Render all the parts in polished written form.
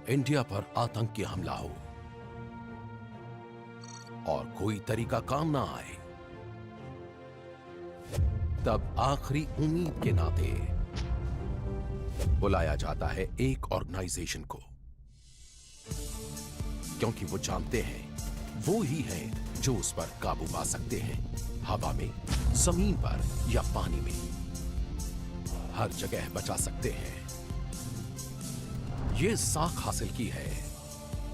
India पर आतंकी हमला हो और कोई तरीका काम ना आए, तब आखिरी उम्मीद के नाते बुलाया जाता है एक ऑर्गेनाइजेशन को, क्योंकि वो जानते हैं वो ही हैं जो उस पर काबू पा सकते हैं, हवा में, जमीन पर या पानी में, हर जगह बचा सकते हैं। ये साख हासिल की है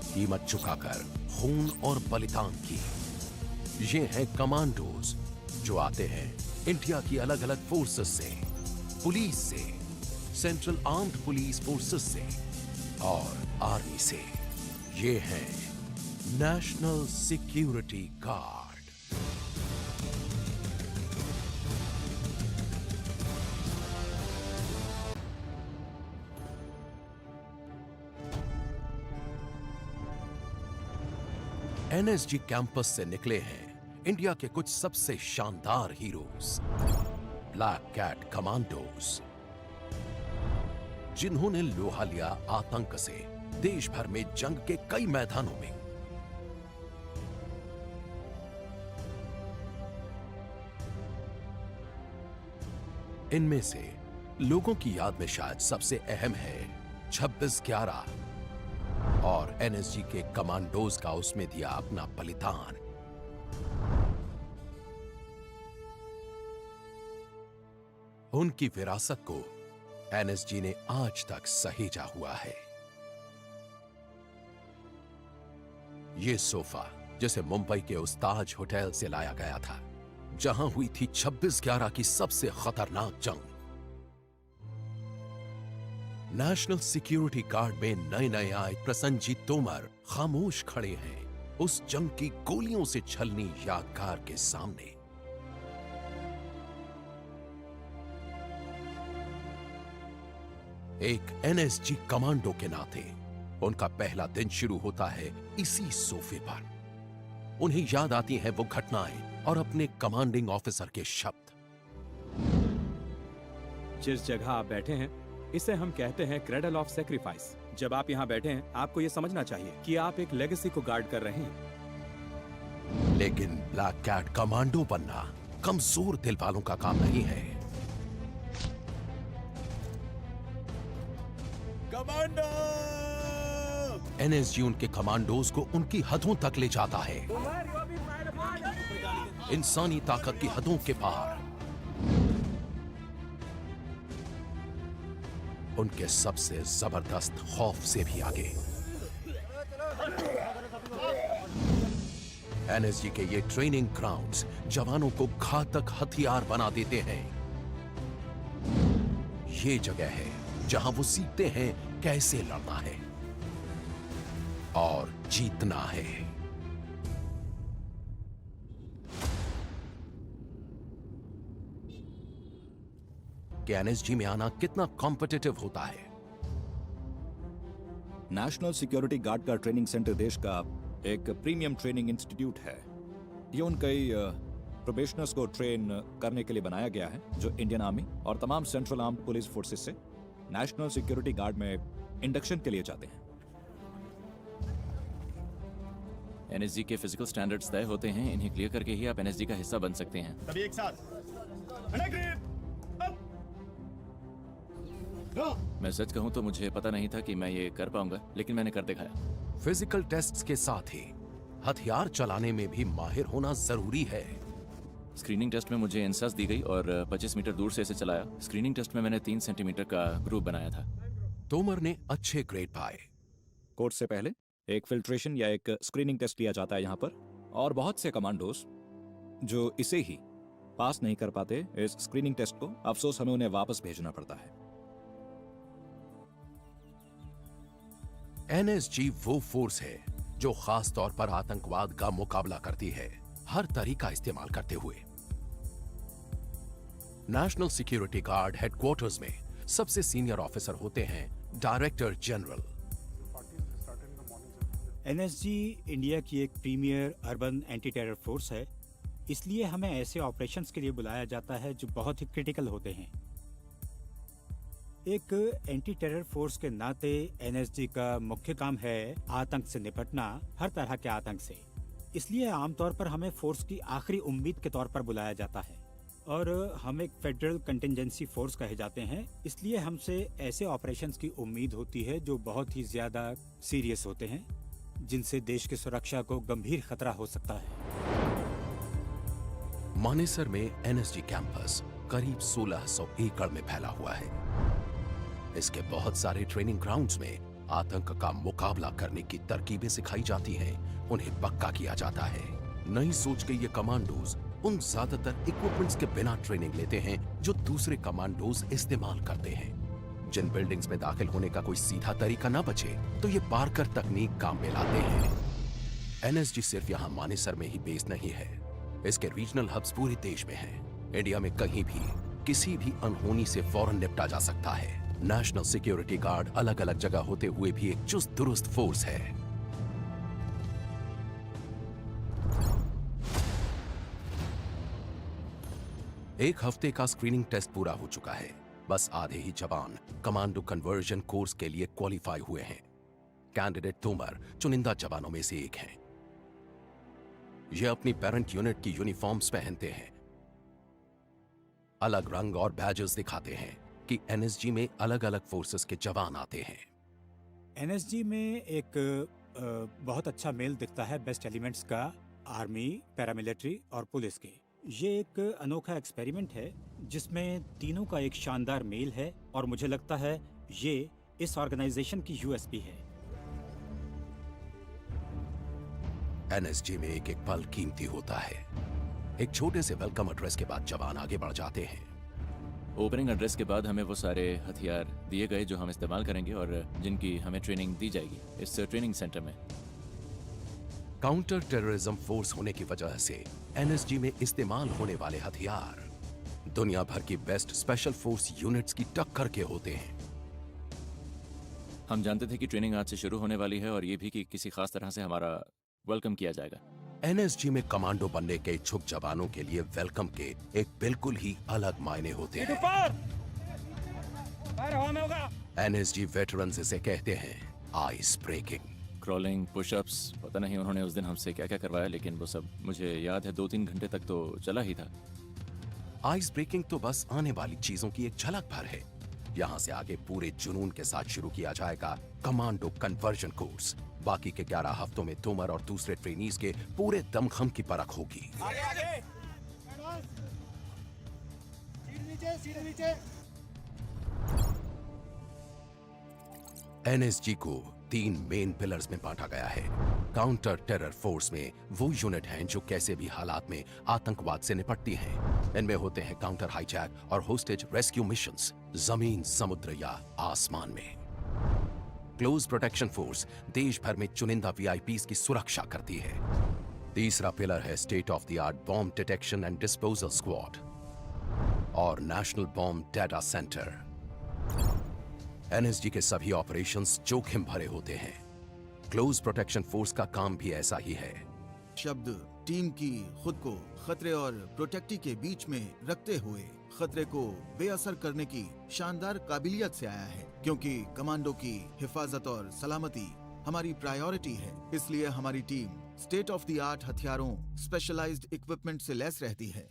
कीमत चुकाकर, खून और बलिदान की। ये हैं कमांडोज जो आते हैं इंडिया की अलग अलग फोर्सेस से, पुलिस से, सेंट्रल आर्म्ड पुलिस फोर्सेस से और आर्मी से। ये हैं national security guard. NSG campus से निकले हैं इंडिया के कुछ सबसे शानदार हीरोज, ब्लैक कैट कमांडोज, जिन्होंने लोहा लिया आतंक से देश भर में जंग के कई मैदानों में। इनमें से लोगों की याद में शायद सबसे अहम है 26/11 और एनएसजी के कमांडोज का उसमें दिया अपना बलिदान। उनकी विरासत को एनएसजी ने आज तक सहेजा हुआ है। ये सोफा जिसे मुंबई के उस ताज होटल से लाया गया था जहां हुई थी 26/11 की सबसे खतरनाक जंग। नेशनल सिक्योरिटी गार्ड में नए नए आए प्रसन्नजीत तोमर खामोश खड़े हैं उस जंग की गोलियों से छलनी यादगार के सामने। एक एनएसजी कमांडो के नाते उनका पहला दिन शुरू होता है इसी सोफे पर। उन्हें याद आती हैं वो घटनाएं और अपने कमांडिंग ऑफिसर के शब्द। जिस जगह आप बैठे हैं इसे हम कहते हैं क्रेडल ऑफ सैक्रिफाइस। जब आप यहाँ बैठे हैं आपको ये समझना चाहिए कि आप एक लेगेसी को गार्ड कर रहे हैं। लेकिन ब्लैक कैट कमांडो बनना कमजोर दिल वालों का काम नहीं है। कमांडो! एनएसजी उनके कमांडोज को उनकी हदों तक ले जाता है, इंसानी ताकत की हदों के पार। उनके सबसे जबरदस्त खौफ से भी आगे। एनएसजी के ये ट्रेनिंग ग्राउंड्स जवानों को घातक हथियार बना देते हैं। ये जगह है जहां वो सीखते हैं कैसे लड़ना है और जीतना है। कि एनएसजी में आना कितना कॉम्पिटिटिव होता है। नेशनल सिक्योरिटी गार्ड का ट्रेनिंग सेंटर देश का एक प्रीमियम ट्रेनिंग इंस्टीट्यूट है। ये उन कई प्रोबेशनर्स को ट्रेन करने के लिए बनाया गया है जो इंडियन आर्मी और तमाम सेंट्रल आर्म्ड पुलिस फोर्सेस से नेशनल सिक्योरिटी गार्ड में इंडक्शन के लिए जाते हैं। एनएसजी के फिजिकल स्टैंडर्ड्स तय होते हैं, इन्हें क्लियर करके ही आप एनएसजी का हिस्सा बन सकते हैं। सभी एक साथ। मैं सच कहूं तो मुझे पता नहीं था कि मैं ये कर पाऊंगा, लेकिन मैंने कर दिखाया। फिजिकल टेस्ट्स के साथ ही हथियार चलाने में भी माहिर होना जरूरी है। स्क्रीनिंग टेस्ट में मुझे इंसास दी गई और 25 मीटर दूर से इसे चलाया। स्क्रीनिंग टेस्ट में मैंने 3 सेंटीमीटर का ग्रुप बनाया था। तोमर ने अच्छे ग्रेड पाए। कोर्स से पहले एक फिल्ट्रेशन या एक स्क्रीनिंग टेस्ट लिया जाता है यहाँ पर, और बहुत से कमांडोज जो इसे ही पास नहीं कर पाते इस स्क्रीनिंग टेस्ट को, अफसोस हमें उन्हें वापस भेजना पड़ता है। एनएसजी वो फोर्स है जो खास तौर पर आतंकवाद का मुकाबला करती है, हर तरीका इस्तेमाल करते हुए। नेशनल सिक्योरिटी गार्ड हेडक्वार्टर्स में सबसे सीनियर ऑफिसर होते हैं डायरेक्टर जनरल। एनएसजी इंडिया की एक premier urban anti terror force है, इसलिए हमें ऐसे ऑपरेशंस के लिए बुलाया जाता है जो बहुत ही क्रिटिकल होते हैं। एक एंटी टेरर फोर्स के नाते एनएसजी का मुख्य काम है आतंक से निपटना, हर तरह के आतंक से। इसलिए आमतौर पर हमें फोर्स की आखिरी उम्मीद के तौर पर बुलाया जाता है और हम एक फेडरल कंटिजेंसी फोर्स कहे जाते हैं। इसलिए हमसे ऐसे ऑपरेशंस की उम्मीद होती है जो बहुत ही ज्यादा सीरियस होते हैं, जिनसे देश की सुरक्षा को गंभीर खतरा हो सकता है। मानेसर में एनएसजी कैंपस करीब 1600 एकड़ में फैला हुआ है। इसके बहुत सारे ट्रेनिंग ग्राउंड्स में आतंक का मुकाबला करने की तरकीबें सिखाई जाती हैं, उन्हें पक्का किया जाता है। नई सोच के ये कमांडोज उन ज्यादातर इक्विपमेंट्स के बिना ट्रेनिंग लेते हैं जो दूसरे कमांडोज इस्तेमाल करते हैं। जिन बिल्डिंग्स में दाखिल होने का कोई सीधा तरीका ना बचे तो ये पार्कर तकनीक काम में लाते हैं। एनएसजी सिर्फ यहाँ मानेसर में ही बेस्ड नहीं है, इसके रीजनल हब्स पूरे देश में हैं। इंडिया में कहीं भी किसी भी अनहोनी से फौरन निपटा जा सकता है। नेशनल सिक्योरिटी गार्ड अलग अलग जगह होते हुए भी एक चुस्त दुरुस्त फोर्स है। एक हफ्ते का स्क्रीनिंग टेस्ट पूरा हो चुका है। बस आधे ही जवान कमांडो कन्वर्जन कोर्स के लिए क्वालिफाई हुए हैं। कैंडिडेट तोमर चुनिंदा जवानों में से एक हैं। ये अपनी पेरेंट यूनिट की यूनिफॉर्म्स पहनते हैं, अलग रंग और बैजेस दिखाते हैं कि एनएसजी में अलग अलग फोर्सेस के जवान आते हैं। एनएसजी में एक बहुत अच्छा मेल दिखता है बेस्ट एलिमेंट्स का, आर्मी, पैरामिलिट्री और पुलिस के। ये एक अनोखा एक्सपेरिमेंट है जिसमें तीनों का एक शानदार मेल है और मुझे लगता है ये इस ऑर्गेनाइजेशन की यूएसपी है। एनएसजी में एक एक पल कीमती होता है। एक छोटे से वेलकम एड्रेस के बाद जवान आगे बढ़ जाते हैं। ओपनिंग एड्रेस के बाद हमें वो सारे हथियार दिए गए जो हम इस्तेमाल करेंगे और जिनकी हमें ट्रेनिंग दी जाएगी इस ट्रेनिंग सेंटर में। काउंटर टेररिज्म फोर्स होने की वजह से एनएसजी में इस्तेमाल होने वाले हथियार दुनिया भर की बेस्ट स्पेशल फोर्स यूनिट्स की टक्कर के होते हैं। हम जानते थे कि ट्रेनिंग आज से शुरू होने वाली है और ये भी कि किसी खास तरह से हमारा वेलकम किया जाएगा। एनएसजी में कमांडो बनने के इच्छुक जवानों के लिए वेलकम के एक बिल्कुल ही अलग मायने होते हैं। एनएसजी वेटरन्स इसे कहते हैं आइस ब्रेकिंग। क्रॉलिंग, पुशअप्स, पता नहीं उन्होंने उस दिन हमसे क्या क्या करवाया, लेकिन वो सब मुझे याद है 2-3 घंटे तक तो चला ही था। आइस ब्रेकिंग तो बस आने वाली चीजों की एक झलक भर है। यहाँ से आगे पूरे जुनून के साथ शुरू किया जाएगा कमांडो कन्वर्जन कोर्स। बाकी के 11 हफ्तों में तोमर और दूसरे ट्रेनीज के पूरे दमखम की परख होगी। एनएसजी को 3 मेन पिलर्स में बांटा गया है। काउंटर टेरर फोर्स में वो यूनिट हैं जो कैसे भी हालात में आतंकवाद से निपटती हैं। इनमें होते हैं काउंटर हाईजैक और होस्टेज रेस्क्यू मिशंस, जमीन, समुद्र या आसमान में। क्लोज प्रोटेक्शन फोर्स देश भर में चुनिंदा वीआईपीज की सुरक्षा करती है। तीसरा पिलर है state of the art bomb detection and disposal squad और national bomb data centre. NSG के सभी ऑपरेशंस जोखिम भरे होते हैं। क्लोज प्रोटेक्शन फोर्स का काम भी ऐसा ही है। शब्द टीम की खुद को खतरे और प्रोटेक्टी के बीच में रखते हुए खतरे को बेअसर करने की शानदार काबिलियत से आया है। क्योंकि कमांडो की हिफाजत और सलामती हमारी प्रायोरिटी है, इसलिए हमारी team state of the art हथियारों, स्पेशलाइज्ड इक्विपमेंट से लैस रहती है।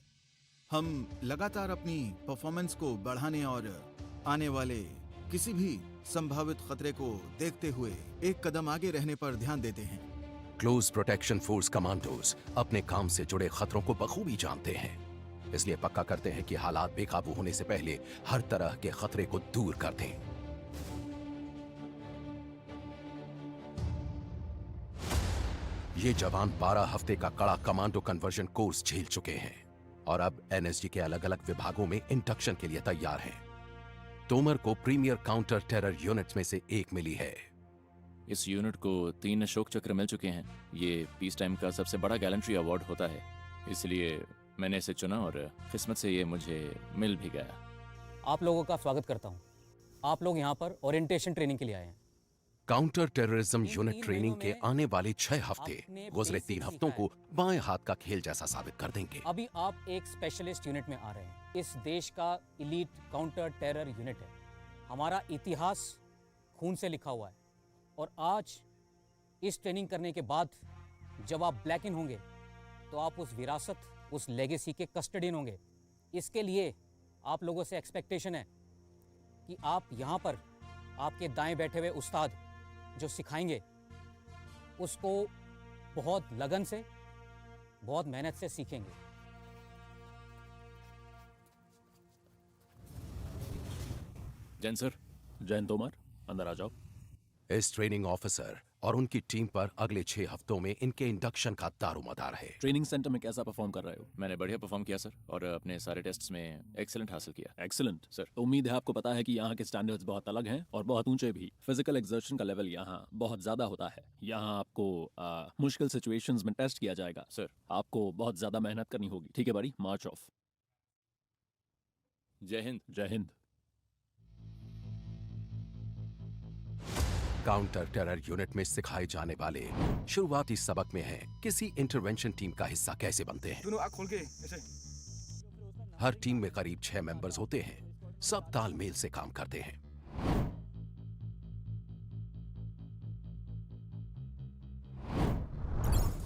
हम लगातार अपनी परफॉर्मेंस को बढ़ाने और आने वाले किसी भी संभावित खतरे को देखते हुए एक कदम आगे रहने पर ध्यान देते हैं। क्लोज प्रोटेक्शन फोर्स कमांडोज अपने काम से जुड़े खतरों को बखूबी जानते हैं, इसलिए पक्का करते हैं कि हालात बेकाबू होने से पहले हर तरह के खतरे को दूर कर दें। ये जवान 12 हफ्ते का कड़ा कमांडो कन्वर्जन कोर्स झेल चुके हैं और अब एनएसजी के अलग अलग विभागों में इंडक्शन के लिए तैयार हैं। तोमर को प्रीमियर काउंटर टेरर यूनिट्स में से एक मिली है। इस यूनिट को 3 अशोक चक्र मिल चुके हैं। ये पीस टाइम का सबसे बड़ा गैलेंट्री अवार्ड होता है, इसलिए मैंने इसे चुना और किस्मत से ये मुझे मिल भी गया। आप लोगों का स्वागत करता हूं। आप लोग यहाँ पर ओरिएंटेशन ट्रेनिंग के लिए आए हैं। काउंटर टेररिज्म यूनिट ट्रेनिंग के आने वाले 6 हफ्ते गुजरे 3 हफ्तों को बाएं हाथ का खेल जैसा साबित कर देंगे। अभी आप एक स्पेशलिस्ट यूनिट में आ रहे हैं। इस देश का इलीट काउंटर टेरर यूनिट है। हमारा इतिहास खून से लिखा हुआ है और आज इस ट्रेनिंग करने के बाद जब आप ब्लैक इन होंगे तो आप उस विरासत, उस लेगेसी के कस्टडियन होंगे। इसके लिए आप लोगों से एक्सपेक्टेशन है कि आप यहाँ पर आपके दाएं बैठे हुए उस्ताद जो सिखाएंगे उसको बहुत लगन से, बहुत मेहनत से सीखेंगे। जैन सर, जैन तोमर, अंदर आ जाओ। इस ट्रेनिंग ऑफिसर और उनकी टीम पर अगले 6 हफ्तों में इनके इंडक्शन का दारोमदार है। ट्रेनिंग सेंटर में कैसा परफॉर्म कर रहे हो? मैंने बढ़िया परफॉर्म किया सर, और अपने सारे टेस्ट्स में एक्सीलेंट हासिल किया। Excellent sir. तो उम्मीद है आपको पता है कि यहाँ के स्टैंडर्ड्स बहुत अलग हैं और बहुत ऊंचे भी। फिजिकल एक्सर्शन का लेवल यहाँ बहुत ज़्यादा होता है। यहाँ आपको मुश्किल सिचुएशंस में टेस्ट किया जाएगा। सर। आपको बहुत ज़्यादा मेहनत करनी होगी। ठीक है बड़ी, मार्च ऑफ। जय हिंद। जय हिंद। काउंटर टेरर यूनिट में सिखाए जाने वाले शुरुआती सबक में है किसी इंटरवेंशन टीम का हिस्सा कैसे बनते हैं। दोनों आँख खोल के ऐसे। हर टीम में करीब 6 मेंबर्स होते हैं, सब तालमेल से काम करते हैं।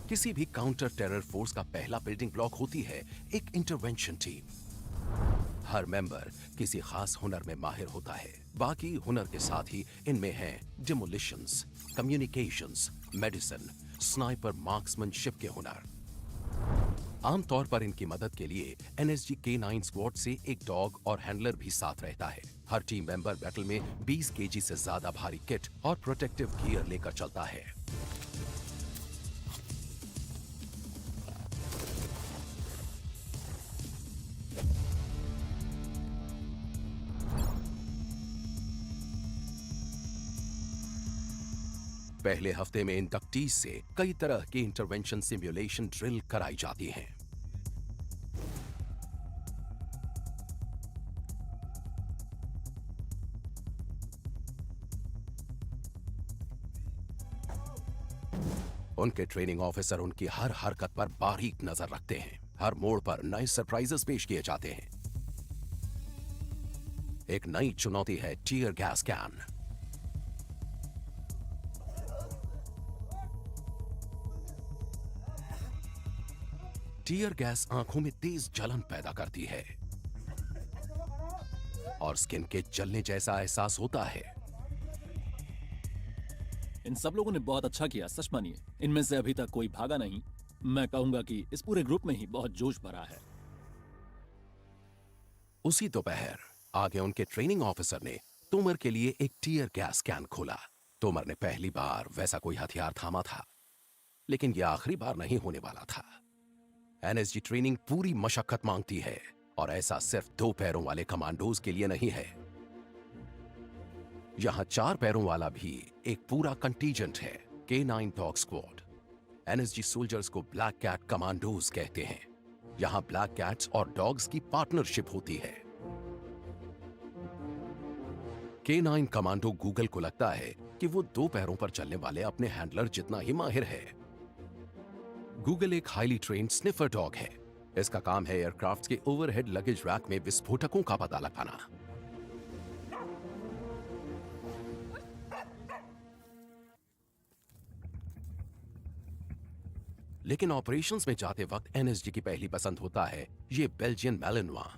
किसी भी काउंटर टेरर फोर्स का पहला बिल्डिंग ब्लॉक होती है एक इंटरवेंशन टीम। हर मेंबर किसी खास हुनर में माहिर होता है। बाकी हुनर के साथ ही इनमें हैं डिमोलिशंस, कम्युनिकेशंस, मेडिसिन, स्नाइपर, मार्क्समैनशिप के हुनर। आमतौर पर इनकी मदद के लिए एनएसजी K9 स्क्वाड से एक डॉग और हैंडलर भी साथ रहता है। हर टीम मेंबर बैटल में 20 केजी से ज्यादा भारी किट और प्रोटेक्टिव गियर लेकर चलता है। पहले हफ्ते में इंडक्टीज से कई तरह की इंटरवेंशन सिमुलेशन ड्रिल कराई जाती हैं। उनके ट्रेनिंग ऑफिसर उनकी हर हरकत पर बारीक नजर रखते हैं। हर मोड़ पर नए सरप्राइजेस पेश किए जाते हैं। एक नई चुनौती है tear gas can. Tear gas आंखों में तेज जलन पैदा करती है और स्किन के जलने जैसा एहसास होता है। इन सब लोगों ने बहुत अच्छा किया, सच मानिए। इनमें से अभी तक कोई भागा नहीं। मैं कहूंगा कि इस पूरे ग्रुप में ही बहुत जोश भरा है। उसी दोपहर आगे उनके ट्रेनिंग ऑफिसर ने तोमर के लिए एक टीयर गैस कैन खोला। तोमर ने पहली बार वैसा कोई हथियार थामा था, लेकिन यह आखिरी बार नहीं होने वाला था। एनएसजी ट्रेनिंग पूरी मशक्कत मांगती है और ऐसा सिर्फ 2 पैरों वाले कमांडोज के लिए नहीं है। यहां 4 पैरों वाला भी एक पूरा कंटीजेंट है, K9 dog squad. NSG soldiers को ब्लैक कैट कमांडोज कहते हैं। यहां ब्लैक कैट्स और डॉग्स की पार्टनरशिप होती है। K9 कमांडो गूगल को लगता है कि वो 2 पैरों पर चलने वाले अपने हैंडलर जितना ही माहिर है। गूगल एक हाईली ट्रेन्ड स्निफर डॉग है। इसका काम है एयरक्राफ्ट के ओवरहेड लगेज रैक में विस्फोटकों का पता लगाना। लेकिन ऑपरेशंस में जाते वक्त एनएसजी की पहली पसंद होता है ये बेल्जियन मैलिनोआ।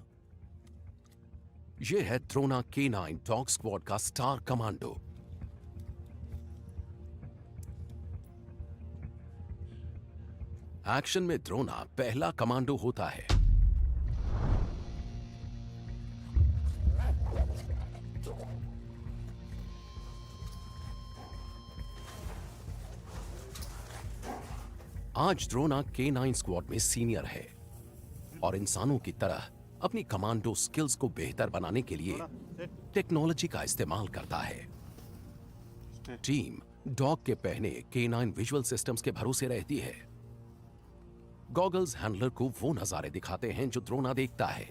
ये है द्रोना K9 डॉग स्क्वाड का स्टार कमांडो। एक्शन में द्रोना पहला कमांडो होता है। आज द्रोना K9 स्क्वाड में सीनियर है और इंसानों की तरह अपनी कमांडो स्किल्स को बेहतर बनाने के लिए टेक्नोलॉजी का इस्तेमाल करता है। टीम डॉग के पहने K9 विजुअल सिस्टम्स के भरोसे रहती है। गॉगल्स हैंडलर को वो नजारे दिखाते हैं जो द्रोना देखता है।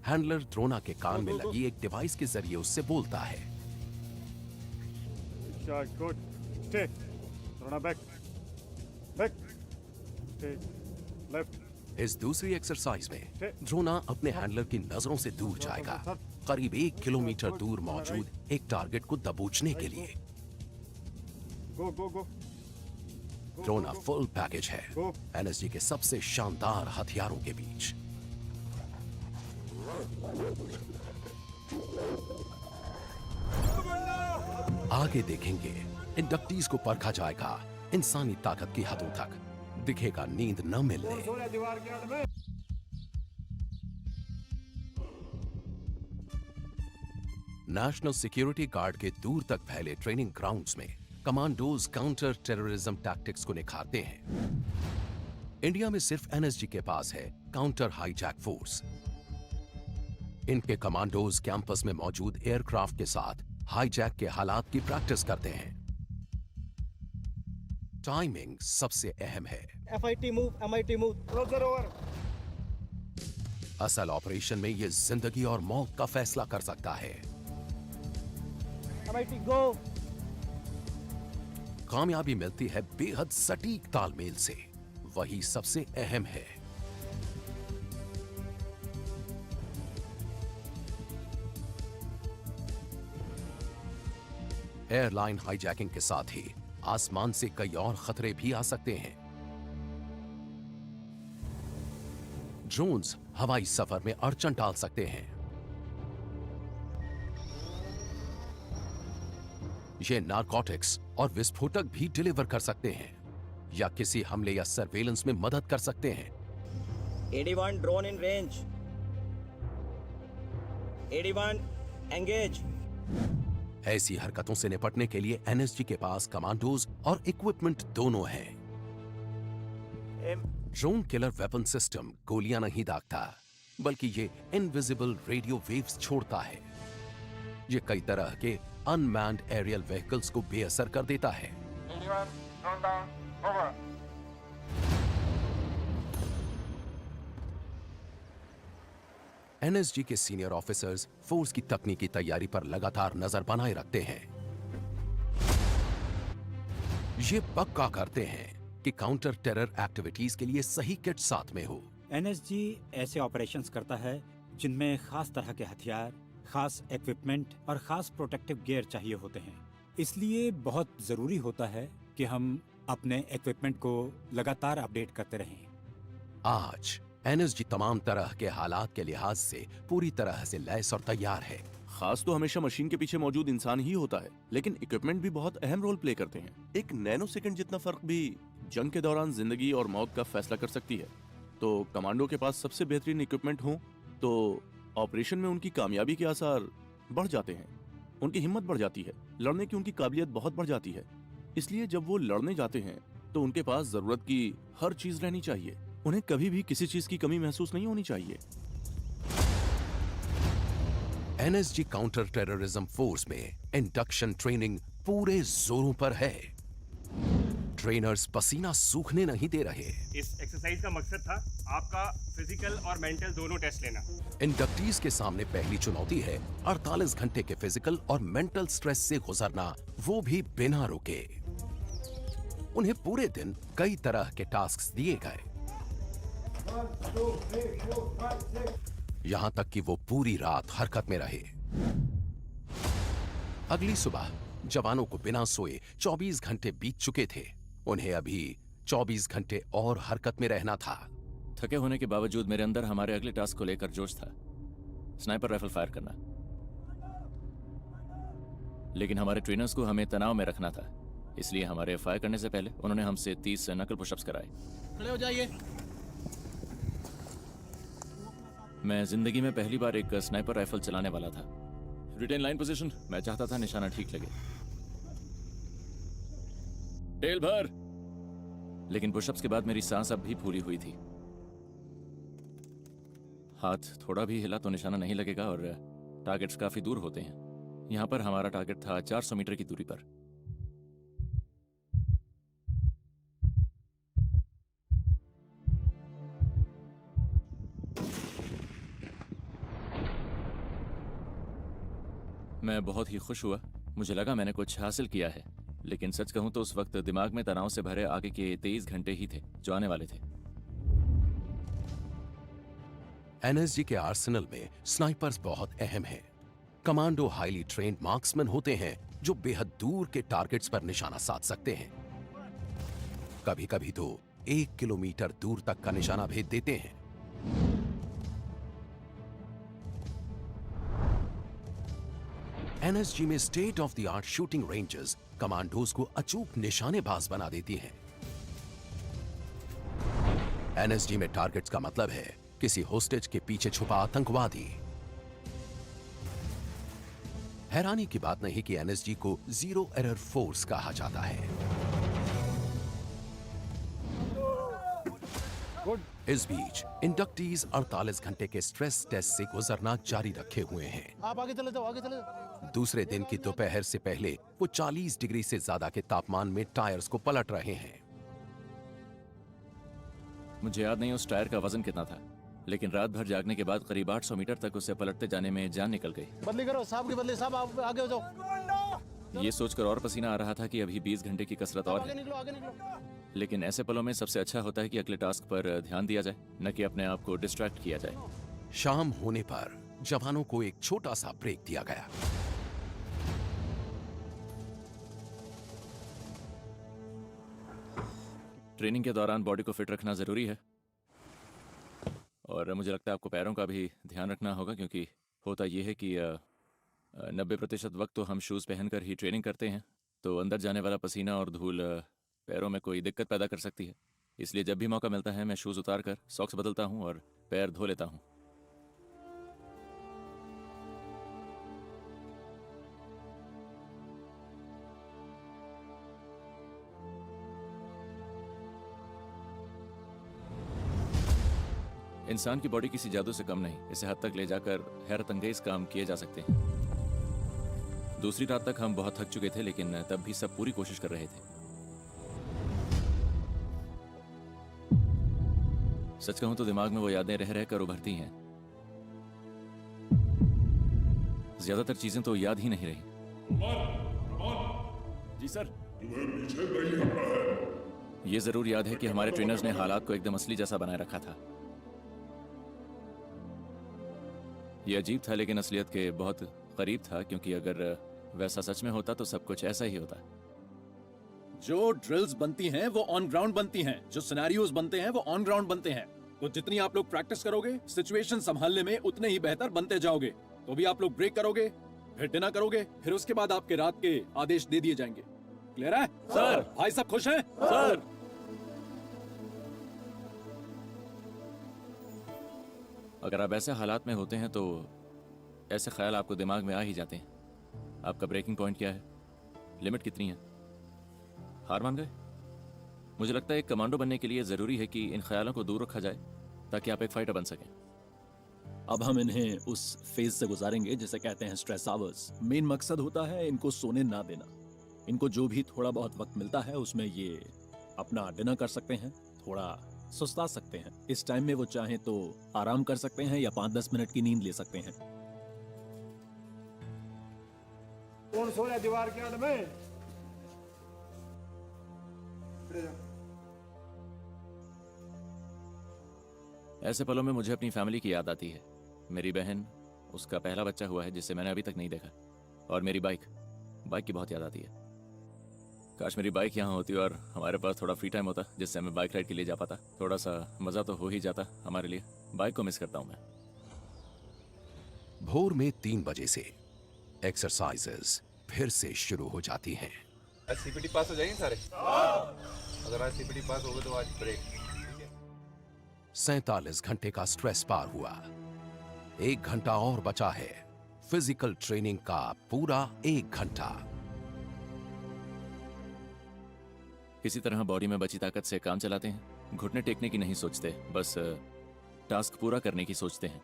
हैंडलर द्रोना के कान में लगी एक डिवाइस के जरिए उससे बोलता है। Good. Stay. Drona back. Back. Stay. Left. इस दूसरी एक्सरसाइज में ड्रोना अपने हैंडलर की नजरों से दूर जाएगा, करीब 1 किलोमीटर दूर मौजूद एक टारगेट को दबोचने के लिए। ड्रोना फुल पैकेज है एनएसजी के सबसे शानदार हथियारों के बीच। आगे देखेंगे इंडक्टीज को परखा जाएगा इंसानी ताकत की हदों तक, दिखेगा नींद न मिलने। नेशनल सिक्योरिटी गार्ड के दूर तक फैले ट्रेनिंग ग्राउंड्स में कमांडोज काउंटर टेररिज्म टैक्टिक्स को निखारते हैं। इंडिया में सिर्फ एनएसजी के पास है काउंटर हाईजैक फोर्स। इनके कमांडोज कैंपस में मौजूद एयरक्राफ्ट के साथ हाईजैक के हालात की प्रैक्टिस करते हैं। टाइमिंग सबसे अहम है। FIT move, MIT move, closure over. असल ऑपरेशन में ये जिंदगी और मौत का फैसला कर सकता है। MIT गो। कामयाबी मिलती है बेहद सटीक तालमेल से, वही सबसे अहम है। एयरलाइन हाईजैकिंग के साथ ही आसमान से कई और खतरे भी आ सकते हैं। ड्रोन्स हवाई सफर में अड़चन डाल सकते हैं। ये नारकोटिक्स और विस्फोटक भी डिलीवर कर सकते हैं या किसी हमले या सर्वेलेंस में मदद कर सकते हैं। 81 ड्रोन इन रेंज। 81 एंगेज। ऐसी हरकतों से निपटने के लिए एनएसजी के पास कमांडोज और इक्विपमेंट दोनों हैं। ड्रोन किलर वेपन सिस्टम गोलियां नहीं दागता, बल्कि ये इनविजिबल रेडियो वेव्स छोड़ता है। ये कई तरह के अनमैन्ड एरियल व्हीकल्स को बेअसर कर देता है। एनएसजी के सीनियर ऑफिसर्स फोर्स की तकनीकी तैयारी पर लगातार नजर बनाए रखते हैं। ये पक्का करते हैं कि काउंटर टेरर एक्टिविटीज के लिए सही किट साथ में हो। एनएसजी ऐसे ऑपरेशंस करता है जिनमें खास तरह के हथियार, खास इक्विपमेंट और खास प्रोटेक्टिव गियर चाहिए होते हैं। इसलिए बहुत जरूरी होता है कि हम अपने इक्विपमेंट को लगातार अपडेट करते रहें। आज एनएसजी तमाम तरह के हालात के लिहाज से पूरी तरह से लैस और तैयार है। खास तो हमेशा मशीन के पीछे मौजूद इंसान ही होता है, लेकिन इक्विपमेंट भी बहुत अहम रोल प्ले करते हैं। एक नैनो सेकंड जितना फर्क भी जंग के दौरान जिंदगी और मौत का फैसला कर सकती है। तो कमांडो के पास सबसे बेहतरीन इक्विपमेंट हो तो ऑपरेशन में उनकी कामयाबी के आसार बढ़ जाते हैं, उनकी हिम्मत बढ़ जाती है, लड़ने की उनकी काबिलियत बहुत बढ़ जाती है। इसलिए जब वो लड़ने जाते हैं तो उनके पास जरूरत की हर चीज रहनी चाहिए। उन्हें कभी भी किसी चीज की कमी महसूस नहीं होनी चाहिए। एनएसजी काउंटर टेररिज्म फोर्स में इंडक्शन ट्रेनिंग पूरे जोरों पर है। ट्रेनर्स पसीना सूखने नहीं दे रहे। इस एक्सरसाइज का मकसद था आपका फिजिकल और मेंटल दोनों टेस्ट लेना। इंडक्टीज के सामने पहली चुनौती है 48 घंटे के फिजिकल और मेंटल स्ट्रेस से गुजरना, वो भी बिना रुके। उन्हें पूरे दिन कई तरह के टास्क दिए गए, यहां तक कि वो पूरी रात हरकत में रहे। अगली सुबह जवानों को बिना सोए 24 घंटे बीत चुके थे। उन्हें अभी 24 घंटे और हरकत में रहना था। थके होने के बावजूद मेरे अंदर हमारे अगले टास्क को लेकर जोश था, स्नाइपर राइफल फायर करना। लेकिन हमारे ट्रेनर्स को हमें तनाव में रखना था, इसलिए हमारे फायर करने से पहले उन्होंने हमसे 30 नकल पुशअप्स कराए। खड़े हो जाइए। मैं जिंदगी में पहली बार एक स्नाइपर राइफल चलाने वाला था। रिटेन लाइन पोजीशन, मैं चाहता था निशाना ठीक लगे। टेल भर। लेकिन पुशअप्स के बाद मेरी सांस अब भी फूली हुई थी। हाथ थोड़ा भी हिला तो निशाना नहीं लगेगा और टारगेट्स काफी दूर होते हैं। यहां पर हमारा टारगेट था 400 मीटर की दूरी पर। मैं बहुत ही खुश हुआ, मुझे लगा मैंने कुछ हासिल किया है। लेकिन सच कहूं तो उस वक्त दिमाग में तनाव से भरे आगे के 23 घंटे ही थे जो आने वाले थे। एनएसजी के आर्सेनल में स्नाइपर्स बहुत अहम हैं। कमांडो हाईली ट्रेन्ड मार्क्समैन होते हैं जो बेहद दूर के टारगेट्स पर निशाना साध सकते हैं। कभी कभी तो 1 किलोमीटर दूर तक का निशाना भेद देते हैं। एनएसजी में state of the art shooting ranges commandos को अचूक निशानेबाज बना देती हैं। एनएसजी में टारगेट्स का मतलब है किसी होस्टेज के पीछे छुपा आतंकवादी। हैरानी की बात नहीं कि एनएसजी को जीरो एरर फोर्स कहा जाता है। इस बीच इंडक्टीज 48 घंटे के स्ट्रेस टेस्ट से गुजरना जारी रखे हुए हैं। आप आगे चले जाओ, आगे चले जाओ। दूसरे दिन की दोपहर से पहले वो 40 डिग्री से ज्यादा के तापमान में टायर्स को पलट रहे हैं। मुझे याद नहीं उस टायर का वजन कितना था, लेकिन रात भर जागने के बाद करीब 800 मीटर तक उसे पलटते जाने में जान निकल गई। बदली करो, साहब की बदली, साहब आप आगे हो जाओ। ये सोचकर और पसीना आ रहा था कि अभी 20 घंटे की कसरत और आगे है। निकलो, आगे निकलो। लेकिन ऐसे पलों में सबसे अच्छा होता है कि अगले टास्क पर ध्यान दिया जाए, न कि अपने आप को डिस्ट्रैक्ट किया जाए। शाम होने पर जवानों को एक छोटा सा ब्रेक दिया गया। ट्रेनिंग के दौरान बॉडी को फिट रखना जरूरी है, और मुझे लगता है आपको पैरों का भी ध्यान रखना होगा, क्योंकि होता यह है कि 90% वक्त तो हम शूज़ पहनकर ही ट्रेनिंग करते हैं, तो अंदर जाने वाला पसीना और धूल पैरों में कोई दिक्कत पैदा कर सकती है। इसलिए जब भी मौका मिलता है मैं शूज़ उतार कर सॉक्स बदलता हूँ और पैर धो लेता हूँ। इंसान की बॉडी किसी जादू से कम नहीं, इसे हद तक ले जाकर हैरत अंगेज काम किए जा सकते हैं। दूसरी रात तक हम बहुत थक चुके थे, लेकिन तब भी सब पूरी कोशिश कर रहे थे। सच कहूं तो दिमाग में वो यादें रह रहकर उभरती हैं। ज्यादातर चीजें तो याद ही नहीं रही। जी सर। ये जरूर याद है कि हमारे ट्रेनर्स ने हालात को एकदम असली जैसा बनाए रखा था। ये अजीब था, लेकिन असलियत के बहुत करीब था, क्योंकि अगर वैसा सच में होता तो सब कुछ ऐसा ही होता। जो ड्रिल्स बनती हैं वो ऑन ग्राउंड बनती हैं, जो सिनेरियोज बनते हैं वो ऑन ग्राउंड बनते हैं। तो जितनी आप लोग प्रैक्टिस करोगे, सिचुएशन संभालने में उतने ही बेहतर बनते जाओगे। तो भी आप लोग ब्रेक करोगे, फिर डिनर करोगे, फिर उसके बाद आपके रात के आदेश दे दिए जाएंगे। क्लियर है सर? भाई सब खुश हैं सर? अगर आप ऐसे हालात में होते हैं तो ऐसे ख्याल आपको दिमाग में आ ही जाते हैं। आपका ब्रेकिंग पॉइंट क्या है? लिमिट कितनी है? हार मान गए? मुझे लगता है एक कमांडो बनने के लिए जरूरी है कि इन ख्यालों को दूर रखा जाए, ताकि आप एक फाइटर बन सकें। अब हम इन्हें उस फेज से गुजारेंगे जिसे कहते हैं स्ट्रेस आवर्स। मेन मकसद होता है इनको सोने ना देना। इनको जो भी थोड़ा बहुत वक्त मिलता है उसमें ये अपना डिनर कर सकते हैं, थोड़ा सुस्ता सकते हैं। इस टाइम में वो चाहें तो आराम कर सकते हैं या 5-10 मिनट की नींद ले सकते हैं। कौन सो रहा है दीवार के आड़ में? ऐसे पलों में मुझे अपनी फैमिली की याद आती है। मेरी बहन, उसका पहला बच्चा हुआ है जिसे मैंने अभी तक नहीं देखा, और मेरी बाइक की बहुत याद आती है। काश मेरी बाइक यहाँ होती और हमारे पास थोड़ा फ्री टाइम होता जिससे मैं बाइक राइड के लिए जा पाता। थोड़ा सा मजा तो हो ही जाता हमारे लिए। बाइक को मिस करता हूँ मैं। भोर में 3 बजे से एक्सरसाइजेस फिर से शुरू हो जाती हैं। आज सीपीटी पास हो जाएंगे सारे? अगर आज सीपीटी पास हो गए तो आज ब्रेक। 47 घंटे का स्ट्रेस पार हुआ। 1 घंटा और बचा है। फिजिकल ट्रेनिंग का पूरा 1 घंटा। किसी तरह बॉडी में बची ताकत से काम चलाते हैं। घुटने टेकने की नहीं सोचते, बस टास्क पूरा करने की सोचते हैं।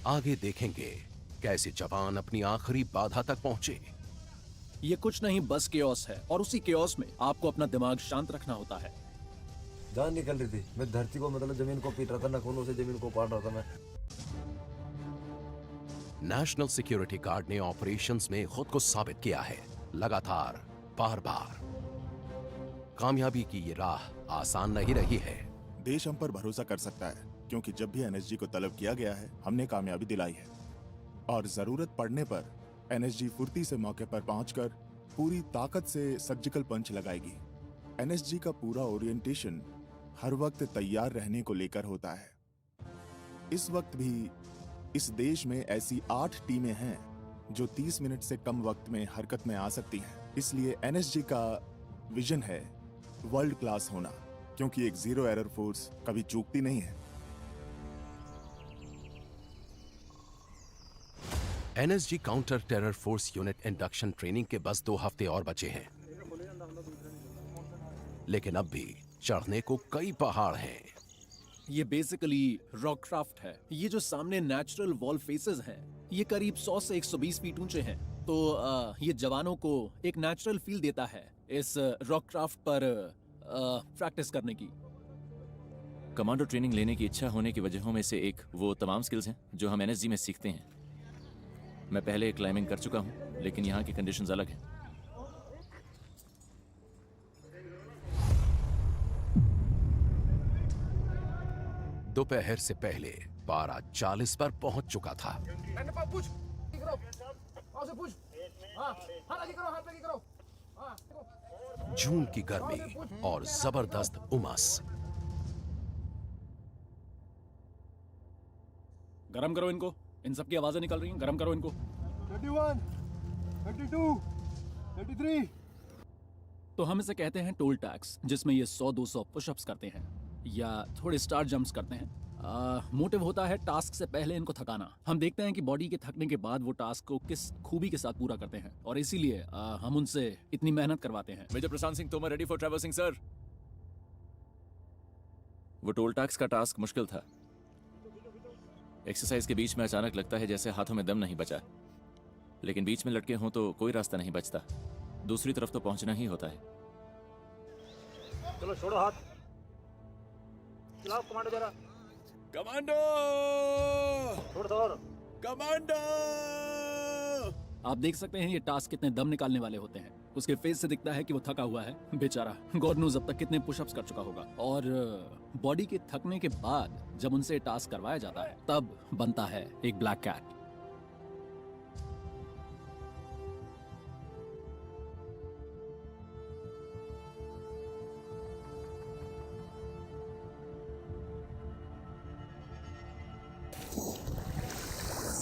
आगे देखेंगे कैसे जवान अपनी आखिरी बाधा तक पहुंचे। ये कुछ नहीं बस केओस है, और उसी केओस में आपको अपना दिमाग शांत रखना होता है। जान निकल रही थी। मैं धरती को मतलब जमीन को पीट रहा था, नखूनों से जमीन को पाट रहा था मैं। नेशनल सिक्योरिटी गार्ड ने ऑपरेशंस में खुद को साबित किया है, लगातार, बार बार। कामयाबी की ये राह आसान नहीं रही है। देश हम पर भरोसा कर सकता है क्योंकि जब भी एनएसजी को तलब किया गया है हमने कामयाबी दिलाई है, और जरूरत पड़ने पर एनएसजी फुर्ती से मौके पर पहुंचकर पूरी ताकत से सर्जिकल पंच लगाएगी। एनएसजी का पूरा ओरिएंटेशन हर वक्त तैयार रहने को लेकर होता है। इस वक्त भी इस देश में ऐसी 8 टीमें हैं जो 30 मिनट से कम वक्त में हरकत में आ सकती हैं। इसलिए एनएसजी का विजन है वर्ल्ड क्लास होना, क्योंकि एक जीरो एरर फोर्स कभी चूकती नहीं है। NSG counter terror force unit induction training के बस 2 हफ्ते और बचे हैं, लेकिन अब भी चढ़ने को कई पहाड़ हैं। ये बेसिकली रॉक क्राफ्ट है। ये जो सामने नेचुरल वॉल फेसेस हैं, ये करीब 100 से 120 फीट ऊंचे हैं। तो ये जवानों को एक नेचुरल फील देता है इस रॉक क्राफ्ट पर प्रैक्टिस करने की। कमांडो ट्रेनिंग लेने की इच्छा होने की वजहों में से एक वो तमाम स्किल्स हैं जो हम एनएसजी में सीखते हैं। मैं पहले क्लाइंबिंग कर चुका हूं, लेकिन यहाँ की कंडीशंस अलग हैं। दोपहर से पहले पारा 40 पर पहुंच चुका था। जून की गर्मी और जबरदस्त उमस। गरम करो इनको, इन सब की आवाजें निकल रही हैं, गरम करो इनको। 31, 32, 33। तो हम इसे कहते हैं टोल टैक्स, जिसमें ये 100-200 पुशअप्स करते हैं या थोड़े स्टार जंप्स करते हैं। मोटिव होता है टास्क से पहले इनको थकाना। हम देखते हैं कि बॉडी के थकने के बाद वो टास्क को किस खूबी के साथ पूरा करते हैं, और इसीलिए हम उनसे इतनी मेहनत करवाते हैं। Major Prashant Singh Tomar, ready for traversing sir. वो टोल टैक्स का टास्क मुश्किल था। एक्सरसाइज के बीच में अचानक लगता है जैसे हाथों में दम नहीं बचा, लेकिन बीच में लटके हों तो कोई रास्ता नहीं बचता, दूसरी तरफ तो पहुंचना ही होता है। चलो छोड़ो हाथ, चलाओ कमांडो जरा। कमांडो छोड़। कमांडो। आप देख सकते हैं ये टास्क कितने दम निकालने वाले होते हैं। उसके फेस से दिखता है कि वो थका हुआ है बेचारा। गॉड नोज अब तक कितने पुशअप्स कर चुका होगा। और बॉडी के थकने के बाद जब उनसे टास्क करवाया जाता है तब बनता है एक ब्लैक कैट।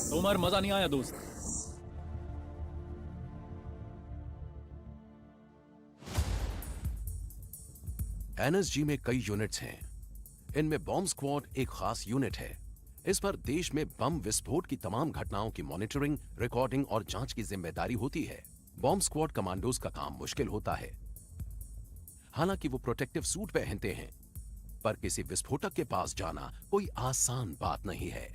तोमर, मजा नहीं आया दोस्त। एनएसजी में कई यूनिट्स हैं। इनमें बॉम्ब स्क्वाड एक खास यूनिट है। इस पर देश में बम विस्फोट की तमाम घटनाओं की मॉनिटरिंग, रिकॉर्डिंग और जांच की जिम्मेदारी होती है। बॉम्ब स्क्वाड कमांडोज का काम मुश्किल होता है। हालांकि वो प्रोटेक्टिव सूट पहनते हैं, पर किसी विस्फोटक के पास जाना कोई आसान बात नहीं है।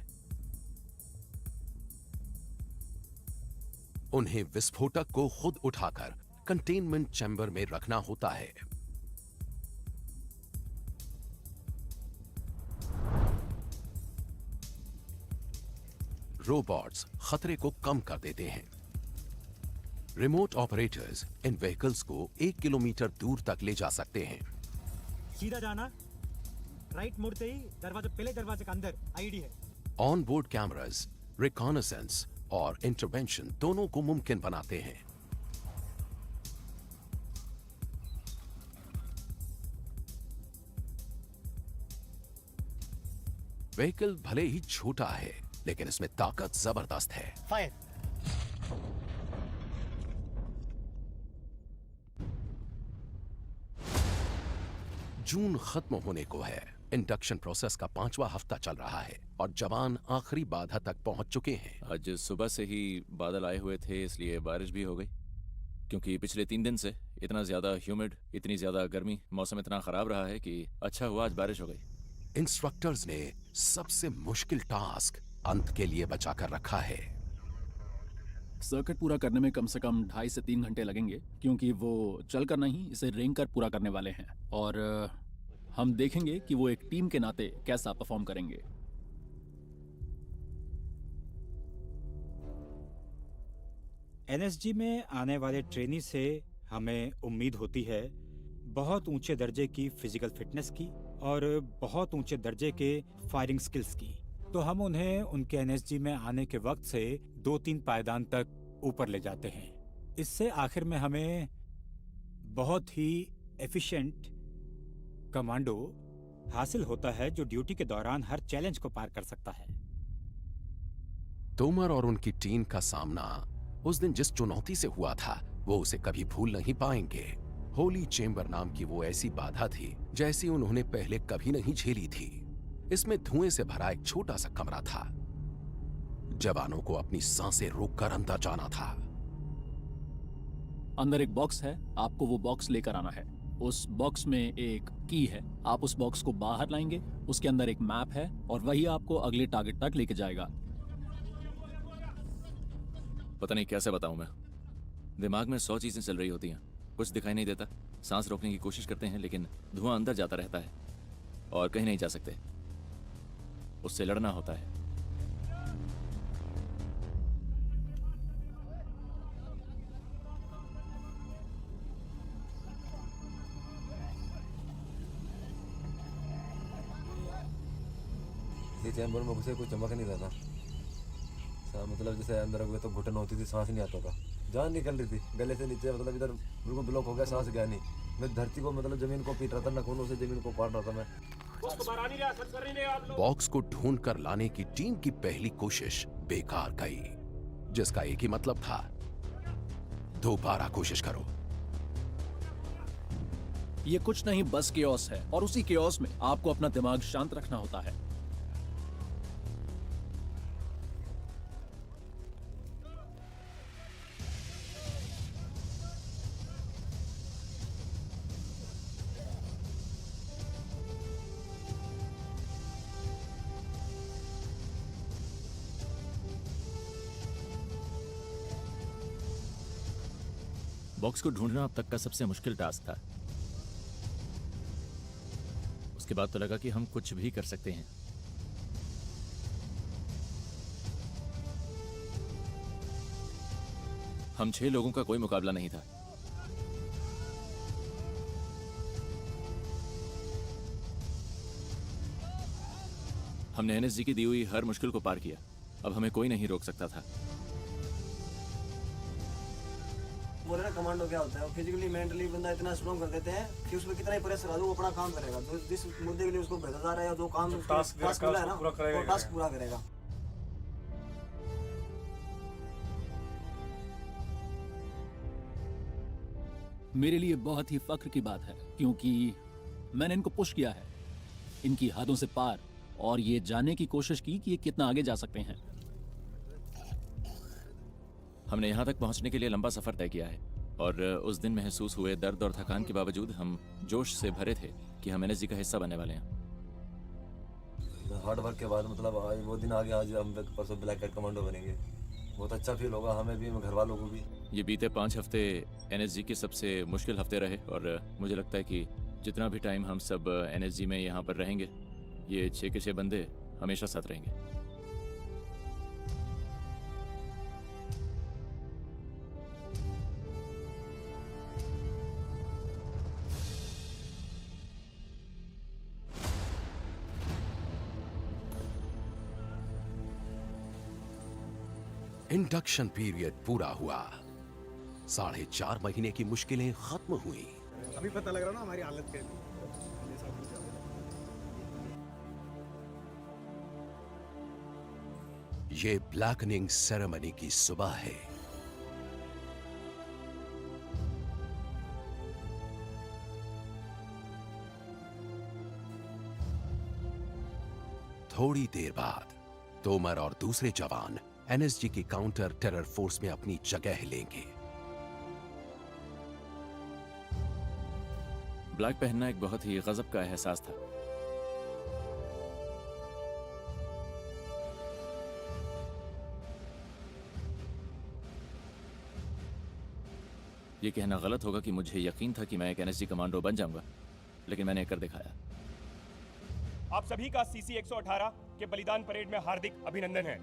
उन्हें विस्फोटक को खुद उठाकर कंटेनमेंट चैम्बर में रखना होता है। रोबोट्स खतरे को कम कर देते हैं। रिमोट ऑपरेटर्स इन व्हीकल्स को 1 किलोमीटर दूर तक ले जा सकते हैं। सीधा जाना, राइट मुड़ते ही दरवाजे, पहले दरवाजे के अंदर आईडी है। ऑन बोर्ड कैमरास रिकॉनेसेंस और इंटरवेंशन दोनों को मुमकिन बनाते हैं। व्हीकल भले ही छोटा है, लेकिन इसमें ताकत जबरदस्त है। फायर। जून खत्म होने को है। इंडक्शन प्रोसेस का 5वां हफ्ता चल रहा है और जवान आखिरी बाधा तक पहुंच चुके हैं। आज सुबह से ही बादल आए हुए थे, इसलिए बारिश भी हो गई। क्योंकि पिछले 3 दिन से इतना ज्यादा ह्यूमिड, इतनी ज्यादा गर्मी, मौसम इतना खराब रहा है कि अच्छा हुआ आज बारिश हो गई। इंस्ट्रक्टर्स ने सबसे मुश्किल टास्क अंत के लिए बचा कर रखा है। सर्किट पूरा करने में कम से कम 2.5 से 3 घंटे लगेंगे, क्योंकि वो चल कर नहीं, इसे रेंग कर पूरा करने वाले हैं। और हम देखेंगे कि वो एक टीम के नाते कैसा परफॉर्म करेंगे। एनएसजी में आने वाले ट्रेनी से हमें उम्मीद होती है बहुत ऊंचे दर्जे की फिजिकल फिटनेस की और बहुत ऊंचे दर्जे के फायरिंग स्किल्स की। तो हम उन्हें उनके एनएसजी में आने के वक्त से 2-3 पायदान तक ऊपर ले जाते हैं। इससे आखिर में हमें बहुत ही एफिशिएंट कमांडो हासिल होता है जो ड्यूटी के दौरान हर चैलेंज को पार कर सकता है। तोमर और उनकी टीम का सामना उस दिन जिस चुनौती से हुआ था वो उसे कभी भूल नहीं पाएंगे। होली चेंबर नाम की वो ऐसी बाधा थी जैसी उन्होंने पहले कभी नहीं झेली थी। इसमें धुएं से भरा एक छोटा सा कमरा था। जवानों को अपनी सांसें रोककर अंदर जाना था। अंदर एक बॉक्स है, आपको वो बॉक्स लेकर आना है। उस बॉक्स में एक की है, आप उस बॉक्स को बाहर लाएंगे। उसके अंदर एक मैप है और वही आपको अगले टारगेट तक लेके जाएगा। पता नहीं कैसे बताऊं मैं, दिमाग में 100 चीजें चल रही होती हैं, कुछ दिखाई नहीं देता। सांस रोकने की कोशिश करते हैं लेकिन धुआं अंदर जाता रहता है और कहीं नहीं जा सकते। उससे लड़ना होता है। ये चैम्बर में घुसे कोई चमक नहीं रहा था। मतलब जैसे अंदर हुए तो घुटन होती थी, सांस नहीं आता था, जान निकल रही थी गले से नीचे। मतलब इधर बिल्कुल ब्लॉक हो गया, सांस गया नहीं। मैं धरती को मतलब जमीन को पीट रहा था, नाखूनों से जमीन को काट रहा था मैं। बॉक्स को ढूंढ कर लाने की टीम की पहली कोशिश बेकार गई, जिसका एक ही मतलब था, दोबारा कोशिश करो। ये कुछ नहीं बस केओस है और उसी केओस में आपको अपना दिमाग शांत रखना होता है। बॉक्स को ढूंढना अब तक का सबसे मुश्किल टास्क था। उसके बाद तो लगा कि हम कुछ भी कर सकते हैं। हम 6 लोगों का कोई मुकाबला नहीं था। हमने एनएसजी की दी हुई हर मुश्किल को पार किया। अब हमें कोई नहीं रोक सकता था। बोले ना कमांडो क्या होता है, फिजिकली मेंटली बंदा इतना स्ट्रॉन्ग कर देते हैं कि उसमें कितना ही प्रेशर आ दो वो अपना काम करेगा। जो जिस मुद्दे के लिए उसको भेजा जा रहा है, जो काम टास्क मिला है ना, वो टास्क पूरा करेगा। मेरे लिए बहुत ही फख्र की बात है क्योंकि मैंने इनको पुश किया है इनकी हदों से पार और ये जानने की कोशिश की कि ये कितना आगे जा सकते हैं। हमने यहाँ तक पहुँचने के लिए लंबा सफर तय किया है और उस दिन महसूस हुए दर्द और थकान के बावजूद हम जोश से भरे थे कि हम एनएसजी का हिस्सा बनने वाले हैं। हार्ड वर्क के बाद मतलब आज वो दिन आ गया, आज हम परसों ब्लैक कैट कमांडो बनेंगे। बहुत अच्छा फील होगा हमें भी, घर वालों को भी। ये बीते 5 हफ्ते एनएसजी के सबसे मुश्किल हफ्ते रहे और मुझे लगता है कि जितना भी टाइम हम सब एनएसजी में यहाँ पर रहेंगे, ये 6 के 6 बंदे हमेशा साथ रहेंगे। इंडक्शन पीरियड पूरा हुआ। 4.5 महीने की मुश्किलें खत्म हुई। अभी पता लग रहा ना हमारी हालत कैसी। ये ब्लैकनिंग सेरेमनी की सुबह है। थोड़ी देर बाद तोमर और दूसरे जवान एनएसजी की काउंटर टेरर फोर्स में अपनी जगह लेंगे। ब्लैक पहनना एक बहुत ही गजब का एहसास था। ये कहना गलत होगा कि मुझे यकीन था कि मैं एक एनएसजी कमांडो बन जाऊंगा, लेकिन मैंने कर दिखाया। आप सभी का CC 118 के बलिदान परेड में हार्दिक अभिनंदन है।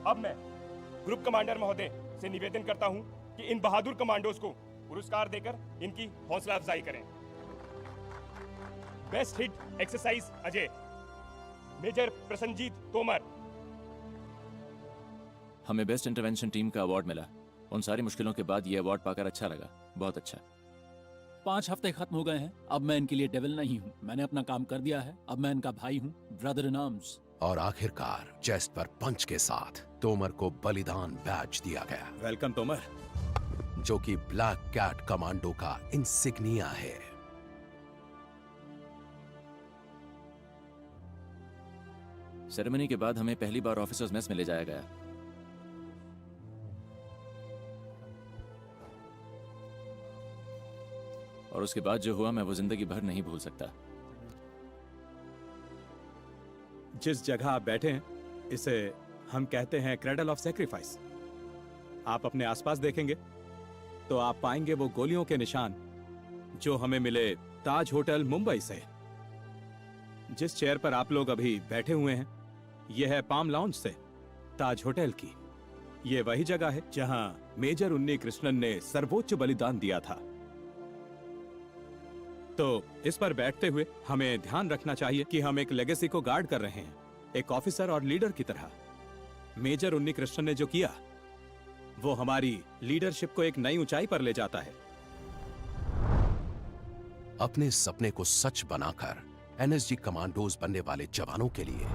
अब मैं ग्रुप कमांडर महोदय से निवेदन करता हूं कि इन बहादुर कमांडोज को पुरस्कार देकर इनकी हौसला अफजाई करें। Best hit exercise Ajay, major Prasanjit Tomar. हमें बेस्ट इंटरवेंशन टीम का अवार्ड मिला। उन सारी मुश्किलों के बाद ये अवार्ड पाकर अच्छा लगा, बहुत अच्छा। 5 हफ्ते खत्म हो गए हैं, अब मैं इनके लिए डेविल नहीं हूँ। मैंने अपना काम कर दिया है, अब मैं इनका भाई हूँ, ब्रदर इन आर्म्स। और आखिरकार चेस्ट पर पंच के साथ तोमर को बलिदान बैज दिया गया। वेलकम तोमर, जो कि ब्लैक कैट कमांडो का इंसिग्निया है। सेरेमनी के बाद हमें पहली बार ऑफिसर्स मेस में ले जाया गया। और उसके बाद जो हुआ मैं वो जिंदगी भर नहीं भूल सकता। जिस जगह आप बैठे हैं इसे हम कहते हैं क्रेडल ऑफ सैक्रिफाइस। आप अपने आसपास देखेंगे तो आप पाएंगे वो गोलियों के निशान जो हमें मिले ताज होटल मुंबई से। जिस चेयर पर आप लोग अभी बैठे हुए हैं यह है पाम लाउंज से ताज होटल की। यह वही जगह है जहां मेजर उन्नी कृष्णन ने सर्वोच्च बलिदान दिया था। तो इस पर बैठते हुए हमें ध्यान रखना चाहिए कि हम एक लेगेसी को गार्ड कर रहे हैं, एक ऑफिसर और लीडर की तरह। मेजर उन्नी कृष्णन ने जो किया वो हमारी लीडरशिप को एक नई ऊंचाई पर ले जाता है। अपने सपने को सच बनाकर एनएसजी कमांडोज बनने वाले जवानों के लिए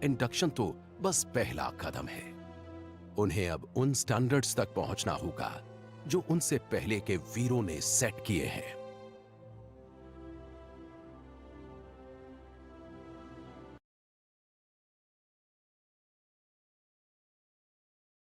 इंडक्शन तो बस पहला कदम है। उन्हें अब उन स्टैंडर्ड्स तक पहुंचना होगा जो उनसे पहले के वीरों ने सेट किए हैं।